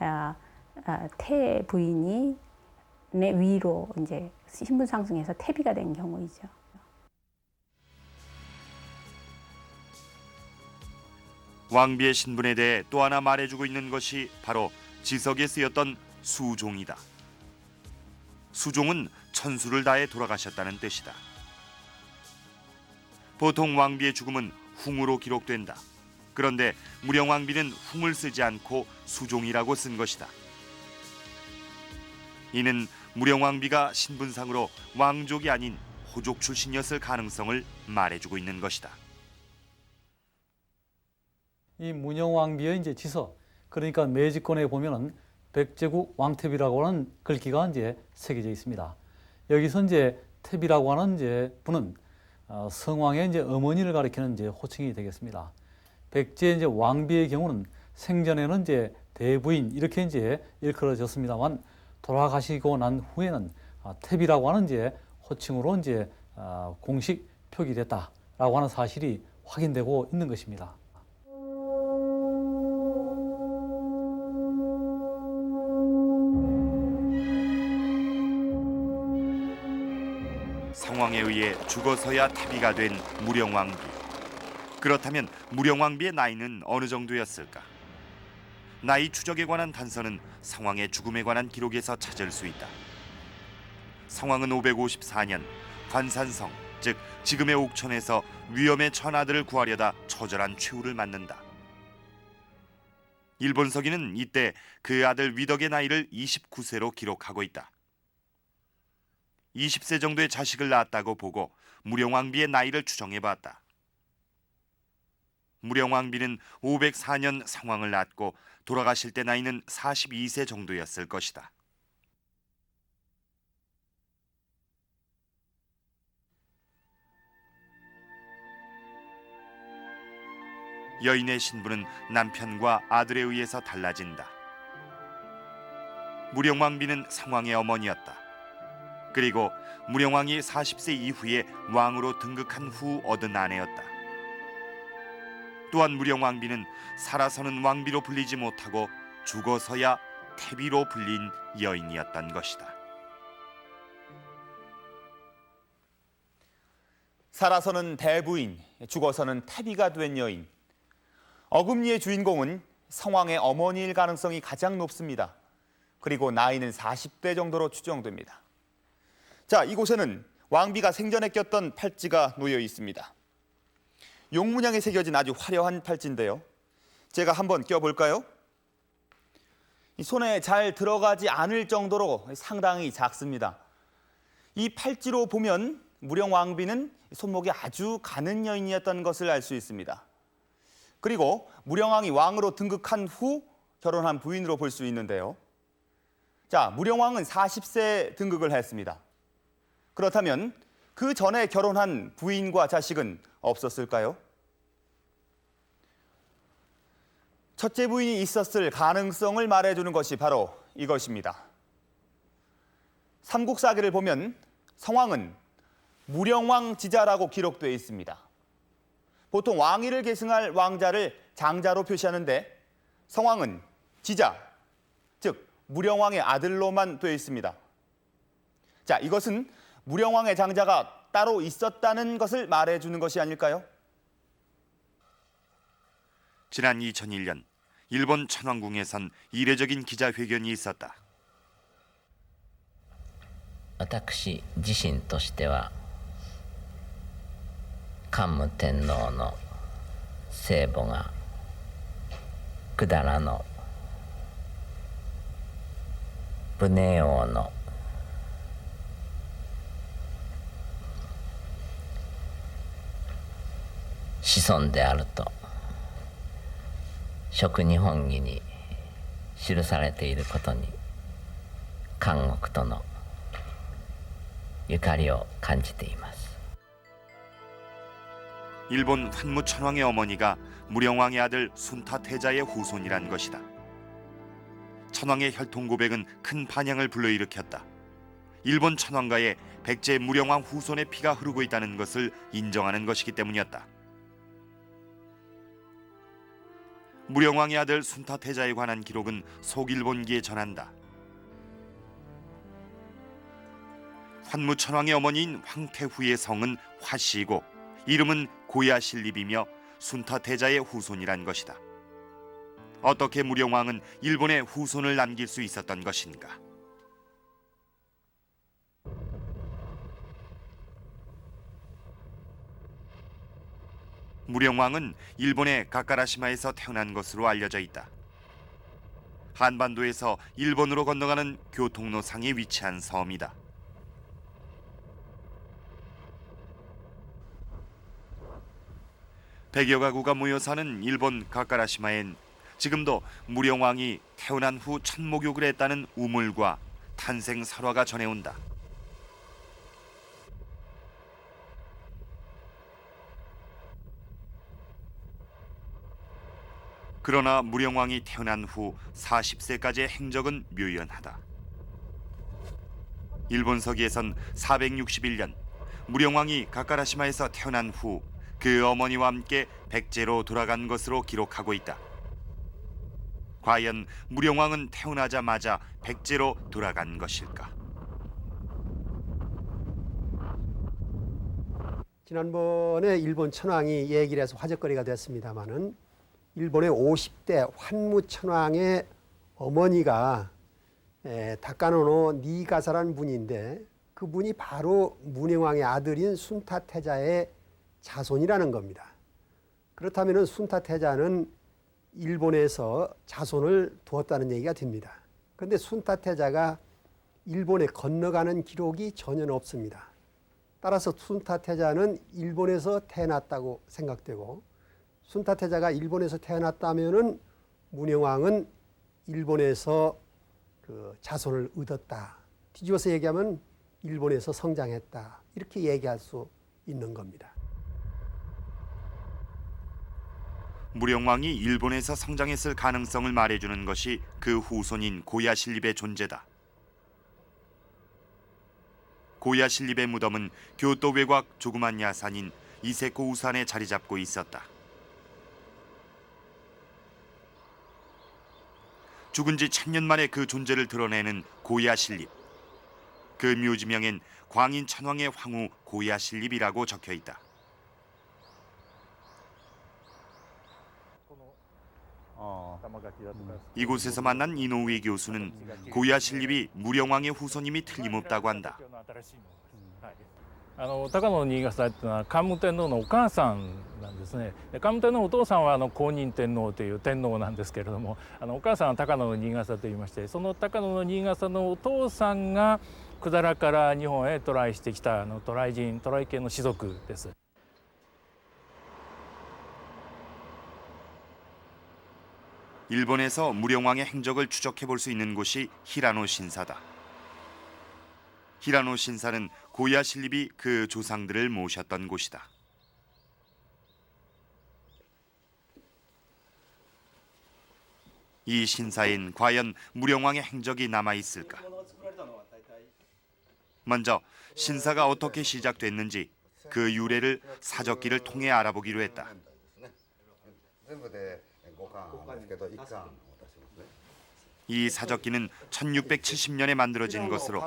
태 부인이 내 위로 이제 신분 상승해서 태비가 된 경우이죠. 왕비의 신분에 대해 또 하나 말해주고 있는 것이 바로 지석에 쓰였던 수종이다. 수종은 천수를 다해 돌아가셨다는 뜻이다. 보통 왕비의 죽음은 흉으로 기록된다. 그런데 무령왕비는 흉을 쓰지 않고 수종이라고 쓴 것이다. 이는 무령왕비가 신분상으로 왕족이 아닌 호족 출신이었을 가능성을 말해주고 있는 것이다. 이 문영왕비의 이제 지석, 그러니까 매직권에 보면은 백제국 왕태비라고 하는 글귀가 이제 새겨져 있습니다. 여기서 이제 태비라고 하는 이제 분은 성왕의 이제 어머니를 가리키는 이제 호칭이 되겠습니다. 백제 이제 왕비의 경우는 생전에는 이제 대부인 이렇게 이제 일컬어졌습니다만 돌아가시고 난 후에는 태비라고 하는 이제 호칭으로 이제 공식 표기됐다라고 하는 사실이 확인되고 있는 것입니다. 상황에 의해 죽어서야 태비가 된 무령왕비. 그렇다면 무령왕비의 나이는 어느 정도였을까? 나이 추적에 관한 단서는 상황의 죽음에 관한 기록에서 찾을 수 있다. 상황은 554년 관산성, 즉 지금의 옥천에서 위험에 처한 아들을 구하려다 처절한 최후를 맞는다. 일본 서기는 이때 그 아들 위덕의 나이를 29세로 기록하고 있다. 20세 정도의 자식을 낳았다고 보고 무령왕비의 나이를 추정해봤다. 무령왕비는 504년 상황을 낳았고 돌아가실 때 나이는 42세 정도였을 것이다. 여인의 신분은 남편과 아들에 의해서 달라진다. 무령왕비는 상황의 어머니였다. 그리고 무령왕이 40세 이후에 왕으로 등극한 후 얻은 아내였다. 또한 무령왕비는 살아서는 왕비로 불리지 못하고 죽어서야 태비로 불린 여인이었던 것이다. 살아서는 대부인, 죽어서는 태비가 된 여인. 어금니의 주인공은 성왕의 어머니일 가능성이 가장 높습니다. 그리고 나이는 40대 정도로 추정됩니다. 자, 이곳에는 왕비가 생전에 꼈던 팔찌가 놓여 있습니다. 용문양에 새겨진 아주 화려한 팔찌인데요. 제가 한번 껴볼까요? 이 손에 잘 들어가지 않을 정도로 상당히 작습니다. 이 팔찌로 보면 무령왕비는 손목이 아주 가는 여인이었던 것을 알 수 있습니다. 그리고 무령왕이 왕으로 등극한 후 결혼한 부인으로 볼 수 있는데요. 자, 무령왕은 40세 등극을 했습니다. 그렇다면 그 전에 결혼한 부인과 자식은 없었을까요? 첫째 부인이 있었을 가능성을 말해주는 것이 바로 이것입니다. 삼국사기를 보면 성왕은 무령왕 지자라고 기록되어 있습니다. 보통 왕위를 계승할 왕자를 장자로 표시하는데 성왕은 지자, 즉 무령왕의 아들로만 되어 있습니다. 자, 이것은 무령왕의 장자가 따로 있었다는 것을 말해주는 것이 아닐까요? 지난 2001년 일본 천왕궁에선 이례적인 기자회견이 있었다. 私自身としては桓武天皇の生母が百済の武寧王の子孫であると食日本紀に記されていることに監獄とのゆかりを感じています。 일본 환무천왕의 어머니가 무령왕의 아들 순타태자의 후손이란 것이다. 천왕의 혈통 고백은 큰 반향을 불러일으켰다. 일본 천왕가에 백제 무령왕 후손의 피가 흐르고 있다는 것을 인정하는 것이기 때문이었다. 무령왕의 아들 순타태자에 관한 기록은 속일본기에 전한다. 환무천왕의 어머니인 황태후의 성은 화씨이고 이름은 고야실립이며 순타태자의 후손이란 것이다. 어떻게 무령왕은 일본에 후손을 남길 수 있었던 것인가? 무령왕은 일본의 가까라시마에서 태어난 것으로 알려져 있다. 한반도에서 일본으로 건너가는 교통로상에 위치한 섬이다. 백여 가구가 모여 사는 일본 가까라시마엔 지금도 무령왕이 태어난 후 첫 목욕을 했다는 우물과 탄생 설화가 전해온다. 그러나 무령왕이 태어난 후 40세까지의 행적은 묘연하다. 일본 서기에선 461년 무령왕이 가까라시마에서 태어난 후 그 어머니와 함께 백제로 돌아간 것으로 기록하고 있다. 과연 무령왕은 태어나자마자 백제로 돌아간 것일까? 지난번에 일본 천황이 얘기를 해서 화제거리가 됐습니다마는 일본의 50대 환무천왕의 어머니가 다카노노 니가사라는 분인데 그분이 바로 무령왕의 아들인 순타태자의 자손이라는 겁니다. 그렇다면 순타태자는 일본에서 자손을 두었다는 얘기가 됩니다. 그런데 순타태자가 일본에 건너가는 기록이 전혀 없습니다. 따라서 순타태자는 일본에서 태어났다고 생각되고 순타태자가 일본에서 태어났다면은 무령왕은 일본에서 그 자손을 얻었다. 뒤집어서 얘기하면 일본에서 성장했다. 이렇게 얘기할 수 있는 겁니다. 무령왕이 일본에서 성장했을 가능성을 말해주는 것이 그 후손인 고야실립의 존재다. 고야 신립의 무덤은 교토 외곽 조그만 야산인 이세코 우산에 자리 잡고 있었다. 죽은 지 1000년 만에 그 존재를 드러내는 고야 신립. 그 묘지명엔 광인 천황의 황후 고야 신립이라고 적혀 있다. 이곳에서 만난 이노우에 교수는 고야 신립이 무령왕의 후손임이 틀림없다고 한다. 高野新笠っていうのは桓武天皇のお母さんなんですね。で桓武天皇のお父さんは公認天皇という天皇なんですけれども、お母さんは高野の新笠といいまして、その高野の新笠のお父さんが百済から日本へ渡来してきた渡来人、渡来系の氏族です。 일본에서 무령왕의 행적을 추적해 볼 수 있는 곳이 히라노 신사다. 히라노 신사는 고야 신립이 그 조상들을 모셨던 곳이다. 이 신사엔 과연 무령왕의 행적이 남아 있을까? 먼저 신사가 어떻게 시작됐는지 그 유래를 사적기를 통해 알아보기로 했다. 이 사적기는 1670년에 만들어진 것으로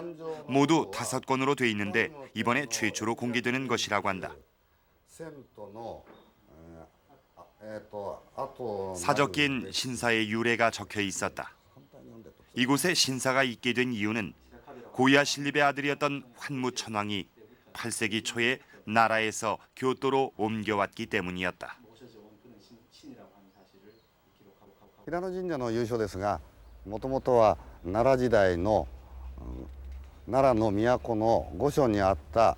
모두 5권으로 돼 있는데 이번에 최초로 공개되는 것이라고 한다. 사적기엔 신사의 유래가 적혀 있었다. 이곳에 신사가 있게 된 이유는 고야 신립의 아들이었던 환무천왕이 8세기 초에 나라에서 교토로 옮겨왔기 때문이었다. 平野神社の由緒ですが、もともとは奈良時代の奈良の都の御所にあった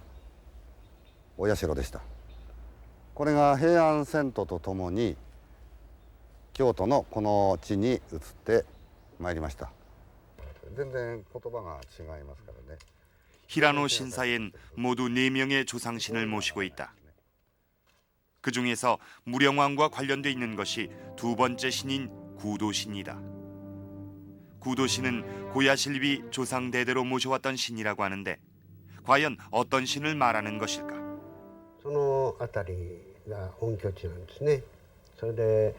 お社でした。これが平安遷都とともに京都のこの地に移ってまいりました。全然言葉が違いますからね。 히라노 신사엔 모두 4명의 조상신을 모시고 있다. 그 중에서 무령왕과 관련돼 있는 것이 두 번째 신인 구도신이다. 구도신은 고야 신립이 조상 대대로 모셔왔던 신이라고 하는데 과연 어떤 신을 말하는 것일까? その辺りが本拠地なんですね。それで、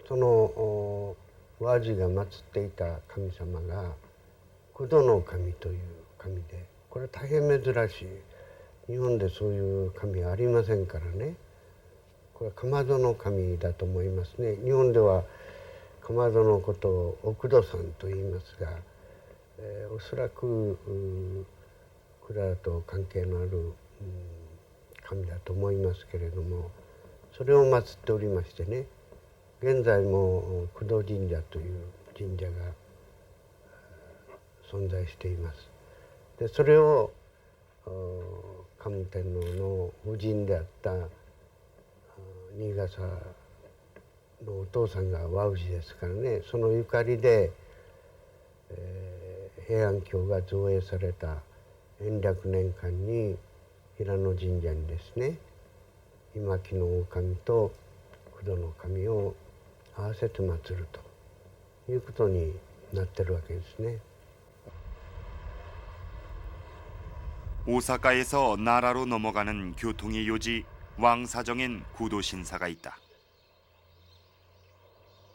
その和氏が祀っていた神様が九度の神という神で、これ大変珍しい。日本でそういう神はありませんからね。これはかまどの神だと思いますね。日本ではかまどのことをおくどさんと言いますが、おそらくこれらと関係のある神だと思いますけれども、それを祀っておりましてね、現在も工藤神社という神社が存在しています。でそれを桓武天皇の夫人であった新笠のお父さんが和氏ですからね、そのゆかりで、平安京が造営された延暦年間に平野神社にですね、今木の狼と九度の神を合わせて祀るということになってるわけですね。 오사카에서 나라로 넘어가는 교통의 요지 왕사정엔 구도신사가 있다.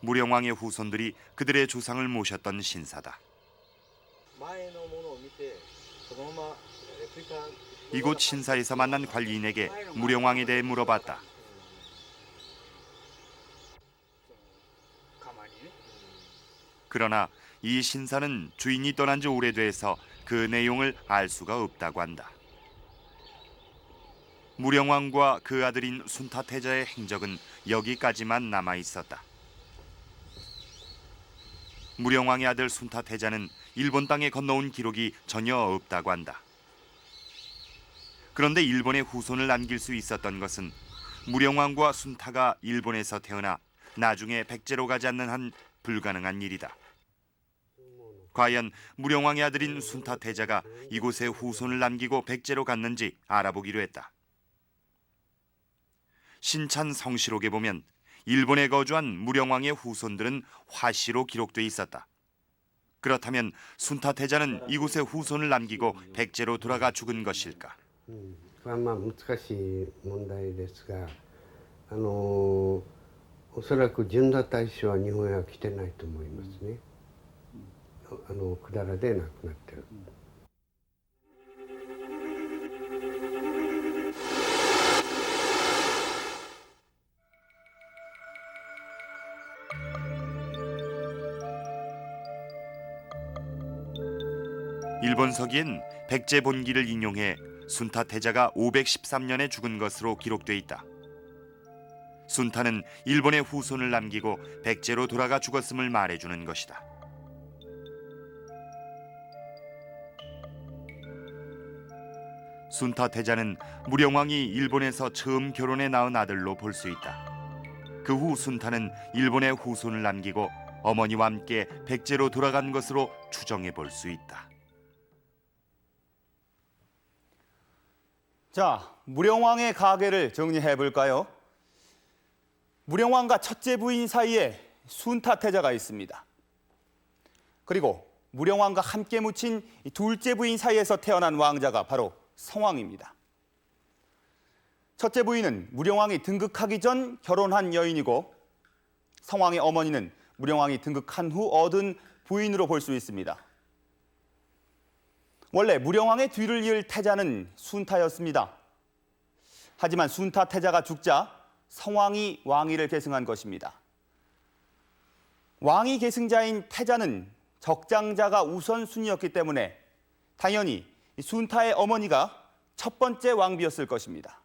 무령왕의 후손들이 그들의 조상을 모셨던 신사다. 이곳 신사에서 만난 관리인에게 무령왕에 대해 물어봤다. 그러나 이 신사는 주인이 떠난 지 오래돼서 그 내용을 알 수가 없다고 한다. 무령왕과 그 아들인 순타태자의 행적은 여기까지만 남아 있었다. 무령왕의 아들 순타태자는 일본 땅에 건너온 기록이 전혀 없다고 한다. 그런데 일본의 후손을 남길 수 있었던 것은 무령왕과 순타가 일본에서 태어나 나중에 백제로 가지 않는 한 불가능한 일이다. 과연 무령왕의 아들인 순타태자가 이곳에 후손을 남기고 백제로 갔는지 알아보기로 했다. 신찬 성시록에 보면 일본에 거주한 무령왕의 후손들은 화씨로 기록돼 있었다. 그렇다면 순타태자는 이곳에 후손을 남기고 백제로 돌아가 죽은 것일까? これはまあ難しい問題ですが、おそらく純田大使は日本へは来てないと思いますね。百済で亡くなってる。 일본 서기엔 백제 본기를 인용해 순타태자가 513년에 죽은 것으로 기록돼 있다. 순타는 일본의 후손을 남기고 백제로 돌아가 죽었음을 말해주는 것이다. 순타태자는 무령왕이 일본에서 처음 결혼해 낳은 아들로 볼 수 있다. 그 후 순타는 일본의 후손을 남기고 어머니와 함께 백제로 돌아간 것으로 추정해 볼 수 있다. 자, 무령왕의 가계를 정리해 볼까요? 무령왕과 첫째 부인 사이에 순타태자가 있습니다. 그리고 무령왕과 함께 묻힌 둘째 부인 사이에서 태어난 왕자가 바로 성왕입니다. 첫째 부인은 무령왕이 등극하기 전 결혼한 여인이고 성왕의 어머니는 무령왕이 등극한 후 얻은 부인으로 볼 수 있습니다. 원래 무령왕의 뒤를 이을 태자는 순타였습니다. 하지만 순타태자가 죽자 성왕이 왕위를 계승한 것입니다. 왕위 계승자인 태자는 적장자가 우선순위였기 때문에 당연히 순타의 어머니가 첫 번째 왕비였을 것입니다.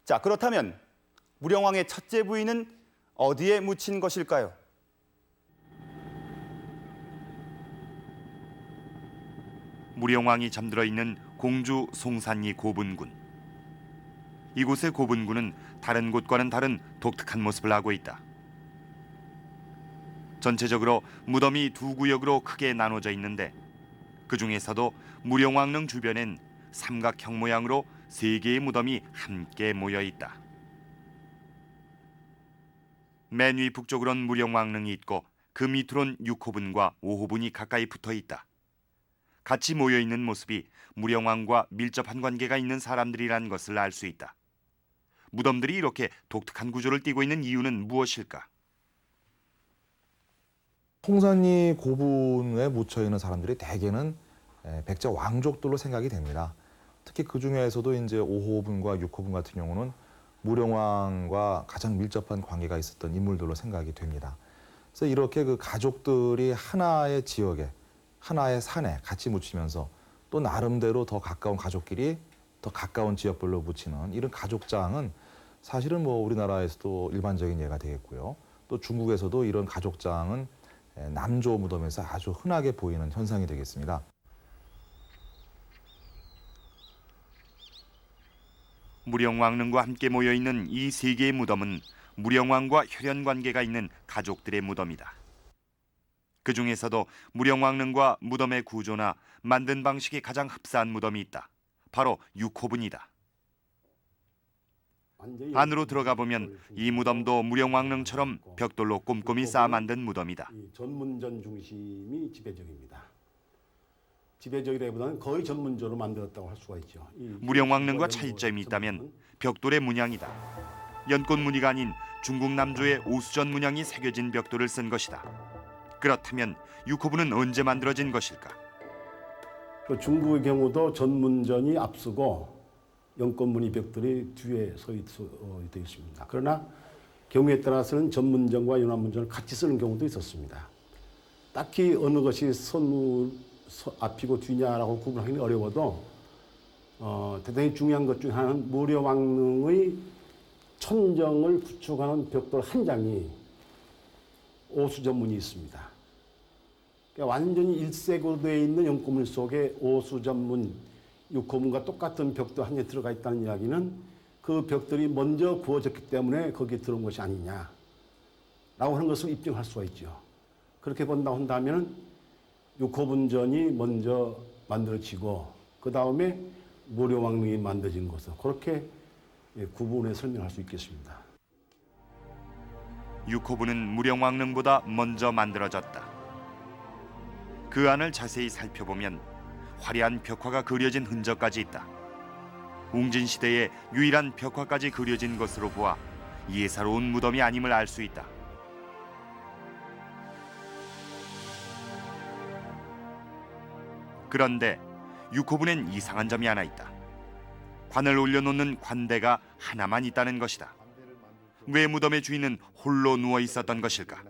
자, 그렇다면 무령왕의 첫째 부인은 어디에 묻힌 것일까요? 무령왕이 잠들어 있는 공주 송산리 고분군. 이곳의 고분군은 다른 곳과는 다른 독특한 모습을 하고 있다. 전체적으로 무덤이 두 구역으로 크게 나눠져 있는데 그 중에서도 무령왕릉 주변엔 삼각형 모양으로 세 개의 무덤이 함께 모여 있다. 맨 위 북쪽으론 무령왕릉이 있고 그 밑으론 6호분과 5호분이 가까이 붙어 있다. 같이 모여 있는 모습이 무령왕과 밀접한 관계가 있는 사람들이라는 것을 알 수 있다. 무덤들이 이렇게 독특한 구조를 띠고 있는 이유는 무엇일까? 송산리 고분에 묻혀 있는 사람들이 대개는 백제 왕족들로 생각이 됩니다. 특히 그 중에서도 이제 5호분과 6호분 같은 경우는 무령왕과 가장 밀접한 관계가 있었던 인물들로 생각이 됩니다. 그래서 이렇게 그 가족들이 하나의 지역에, 하나의 산에 같이 묻히면서 또 나름대로 더 가까운 가족끼리 더 가까운 지역별로 묻히는 이런 가족장은 사실은 뭐 우리나라에서도 일반적인 예가 되겠고요. 또 중국에서도 이런 가족장은 남조 무덤에서 아주 흔하게 보이는 현상이 되겠습니다. 무령왕릉과 함께 모여 있는 이 세 개의 무덤은 무령왕과 혈연 관계가 있는 가족들의 무덤이다. 그 중에서도 무령왕릉과 무덤의 구조나 만든 방식이 가장 흡사한 무덤이 있다. 바로 6호분이다. 안으로 들어가 보면 이 무덤도 무령왕릉처럼 벽돌로 꼼꼼히 쌓아 만든 무덤이다. 전문전 중심이 지배적입니다. 지배적이라기보다는 거의 전문적으로 만들었다고 할 수가 있죠. 무령왕릉과 차이점이 있다면 벽돌의 문양이다. 연꽃 무늬가 아닌 중국 남조의 오수전 문양이 새겨진 벽돌을 쓴 것이다. 그렇다면 6호분은 언제 만들어진 것일까? 중국의 경우도 전문전이 앞서고 연꽃무늬 벽돌이 뒤에 서 있습니다. 그러나 경우에 따라서는 전문전과 연합문전을 같이 쓰는 경우도 있었습니다. 딱히 어느 것이 앞이고 뒤냐라고 구분하기는 어려워도 대단히 중요한 것 중 하나는 무령왕릉의 천정을 구축하는 벽돌 한 장이 오수전문이 있습니다. 그러니까 완전히 일색으로 되어 있는 연꽃문 속에 오수전문, 6호문과 똑같은 벽돌 한 개 들어가 있다는 이야기는 그 벽돌이 먼저 구워졌기 때문에 거기에 들어온 것이 아니냐라고 하는 것을 입증할 수가 있죠. 그렇게 본다고 한다면 6호분전이 먼저 만들어지고 그 다음에 무령왕릉이 만들어진 것을 그렇게 구분해 설명할 수 있겠습니다. 6호분은 무령왕릉보다 먼저 만들어졌다. 그 안을 자세히 살펴보면 화려한 벽화가 그려진 흔적까지 있다. 웅진 시대의 유일한 벽화까지 그려진 것으로 보아 예사로운 무덤이 아님을 알 수 있다. 그런데 6호분엔 이상한 점이 하나 있다. 관을 올려놓는 관대가 하나만 있다는 것이다. 왜 무덤의 주인은 홀로 누워 있었던 것일까?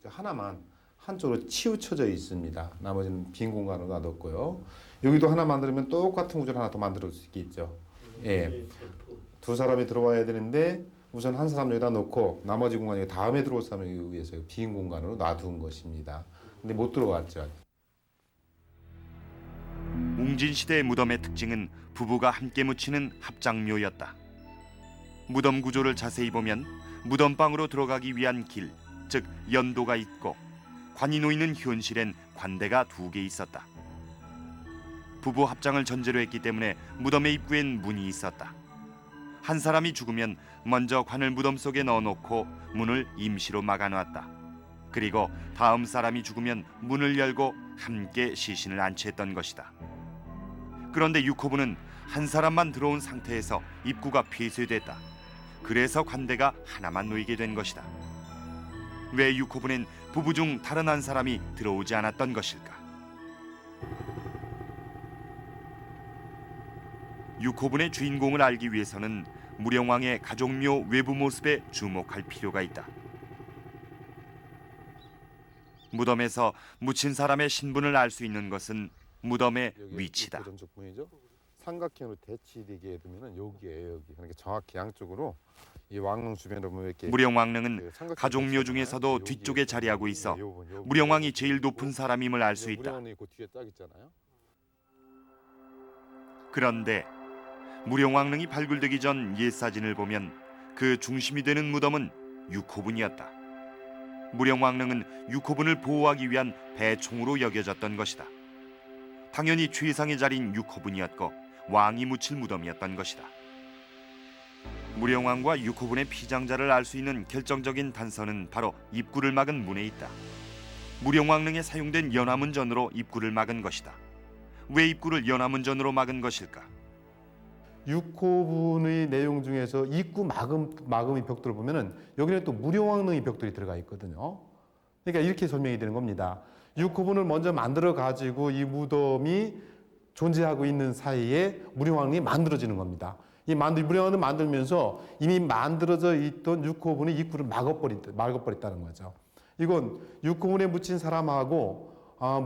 하나만 한쪽으로 치우쳐져 있습니다. 나머지는 빈 공간으로 놔뒀고요. 여기도 하나 만들면 똑같은 구조를 하나 더 만들 수 있겠죠. 예, 두 사람이 들어와야 되는데 우선 한 사람 여기다 놓고 나머지 공간에 다음에 들어올 사람을 위해서 빈 공간으로 놔둔 것입니다. 근데 못 들어왔죠. 웅진 시대의 무덤의 특징은 부부가 함께 묻히는 합장묘였다. 무덤 구조를 자세히 보면 무덤방으로 들어가기 위한 길, 즉 연도가 있고 관이 놓이는 현실엔 관대가 2개 있었다. 부부 합장을 전제로 했기 때문에 무덤의 입구엔 문이 있었다. 한 사람이 죽으면 먼저 관을 무덤 속에 넣어놓고 문을 임시로 막아놨다. 그리고 다음 사람이 죽으면 문을 열고 함께 시신을 안치했던 것이다. 그런데 6호부는 한 사람만 들어온 상태에서 입구가 폐쇄됐다. 그래서 관대가 하나만 놓이게 된 것이다. 왜 6호분엔 부부 중 다른 한 사람이 들어오지 않았던 것일까? 6호분의 주인공을 알기 위해서는 무령왕의 가족묘 외부 모습에 주목할 필요가 있다. 무덤에서 묻힌 사람의 신분을 알 수 있는 것은 무덤의 위치다. 삼각형으로 대치되게 해두면은 여기에요, 여기. 그러니까 정확히 양쪽으로 이 왕릉 주변으로 보면 이렇게 무령왕릉은 가족묘 중에서도 뒤쪽에 자리하고 있어 무령왕이 제일 높은 사람임을 알 수 있다. 그런데 무령왕릉이 발굴되기 전 옛 사진을 보면 그 중심이 되는 무덤은 6호분이었다. 무령왕릉은 6호분을 보호하기 위한 배총으로 여겨졌던 것이다. 당연히 최상의 자리인 6호분이었고 왕이 묻힐 무덤이었던 것이다. 무령왕과 6호분의 피장자를 알 수 있는 결정적인 단서는 바로 입구를 막은 문에 있다. 무령왕릉에 사용된 연화문전으로 입구를 막은 것이다. 왜 입구를 연화문전으로 막은 것일까? 6호분의 내용 중에서 입구 마금의 벽돌을 보면은 여기는 또 무령왕릉의 벽돌이 들어가 있거든요. 그러니까 이렇게 설명이 되는 겁니다. 6호분을 먼저 만들어 가지고 이 무덤이 존재하고 있는 사이에 무령왕릉이 만들어지는 겁니다. 이 무령왕릉을 만들면서 이미 만들어져 있던 6호분의 입구를 막아버렸다는 거죠. 이건 6호분에 묻힌 사람하고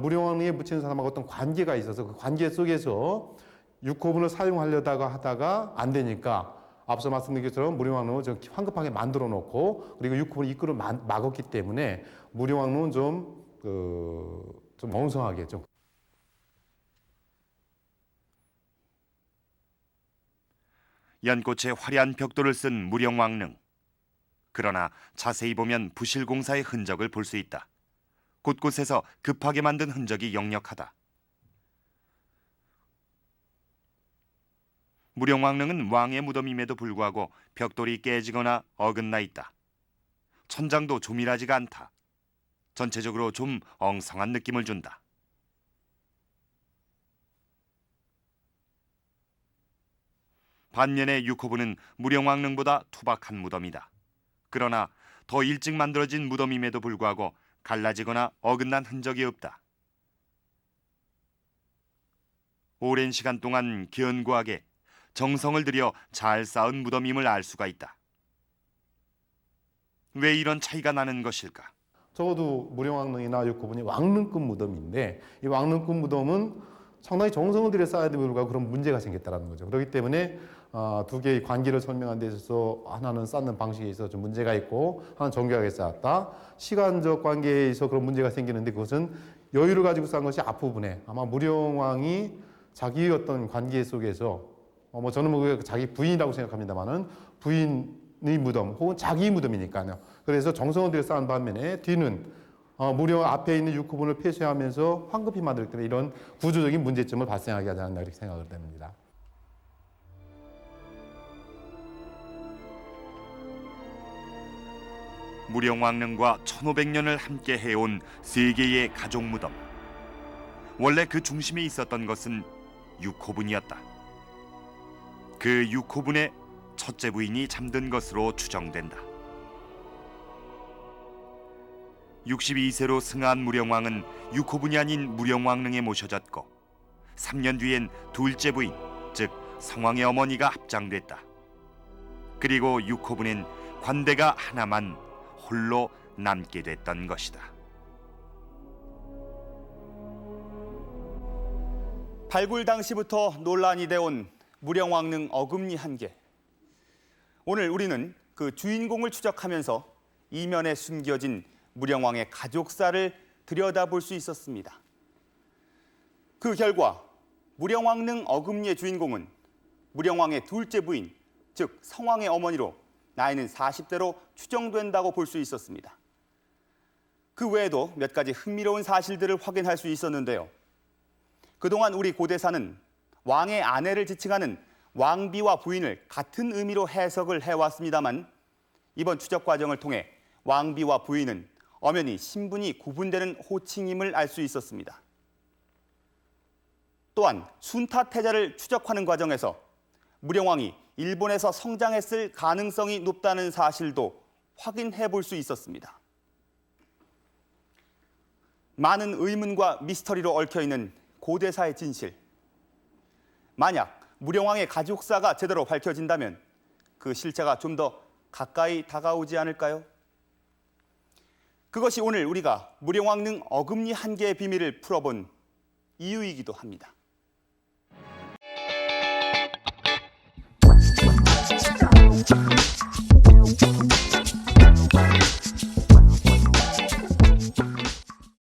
무령왕릉에 묻힌 사람하고 어떤 관계가 있어서 그 관계 속에서 6호분을 사용하려다가 하다가 안 되니까 앞서 말씀드린 것처럼 무령왕릉을 좀 황급하게 만들어 놓고 그리고 6호분 입구를 막았기 때문에 무령왕릉은 좀 멍성하게 좀. 연꽃에 화려한 벽돌을 쓴 무령왕릉. 그러나 자세히 보면 부실공사의 흔적을 볼 수 있다. 곳곳에서 급하게 만든 흔적이 역력하다. 무령왕릉은 왕의 무덤임에도 불구하고 벽돌이 깨지거나 어긋나 있다. 천장도 조밀하지가 않다. 전체적으로 좀 엉성한 느낌을 준다. 반면에 6호분은 무령왕릉보다 투박한 무덤이다. 그러나 더 일찍 만들어진 무덤임에도 불구하고 갈라지거나 어긋난 흔적이 없다. 오랜 시간 동안 견고하게 정성을 들여 잘 쌓은 무덤임을 알 수가 있다. 왜 이런 차이가 나는 것일까? 적어도 무령왕릉이나 6호분이 왕릉급 무덤인데 이 왕릉급 무덤은 상당히 정성을 들여 쌓아야 됨에도 불구하고 그런 문제가 생겼다는 거죠. 그렇기 때문에 두 개의 관계를 설명하는 데 있어서 하나는 쌓는 방식에 있어서 좀 문제가 있고 하나는 정교하게 쌓았다. 시간적 관계에 있어서 그런 문제가 생기는데 그것은 여유를 가지고 쌓은 것이 앞부분에 아마 무령왕이 자기의 어떤 관계 속에서 저는 자기 부인이라고 생각합니다만은 부인의 무덤 혹은 자기의 무덤이니까요. 그래서 정성을 들여 쌓은 반면에 뒤는 무령 앞에 있는 6호분을 폐쇄하면서 황급히 만들기 때문에 이런 구조적인 문제점을 발생하게 하지 않나 이렇게 생각을 됩니다. 무령왕릉과 1500년을 함께 해온 세 개의 가족 무덤. 원래 그 중심에 있었던 것은 6호분이었다. 그 6호분의 첫째 부인이 잠든 것으로 추정된다. 62세로 승하한 무령왕은 6호분이 아닌 무령왕릉에 모셔졌고 3년 뒤엔 둘째 부인, 즉 성왕의 어머니가 합장됐다. 그리고 6호분엔 관대가 하나만 홀로 남게 됐던 것이다. 발굴 당시부터 논란이 되어온 무령왕릉 어금니 한 개. 오늘 우리는 그 주인공을 추적하면서 이면에 숨겨진 무령왕의 가족사를 들여다볼 수 있었습니다. 그 결과 무령왕릉 어금니의 주인공은 무령왕의 둘째 부인, 즉 성왕의 어머니로 나이는 40대로 추정된다고 볼 수 있었습니다. 그 외에도 몇 가지 흥미로운 사실들을 확인할 수 있었는데요. 그동안 우리 고대사는 왕의 아내를 지칭하는 왕비와 부인을 같은 의미로 해석을 해왔습니다만 이번 추적 과정을 통해 왕비와 부인은 엄연히 신분이 구분되는 호칭임을 알 수 있었습니다. 또한 순타태자를 추적하는 과정에서 무령왕이 일본에서 성장했을 가능성이 높다는 사실도 확인해 볼 수 있었습니다. 많은 의문과 미스터리로 얽혀있는 고대사의 진실. 만약 무령왕의 가족사가 제대로 밝혀진다면 그 실체가 좀 더 가까이 다가오지 않을까요? 그것이 오늘 우리가 무령왕릉 어금니 한 개의 비밀을 풀어본 이유이기도 합니다. Thank you.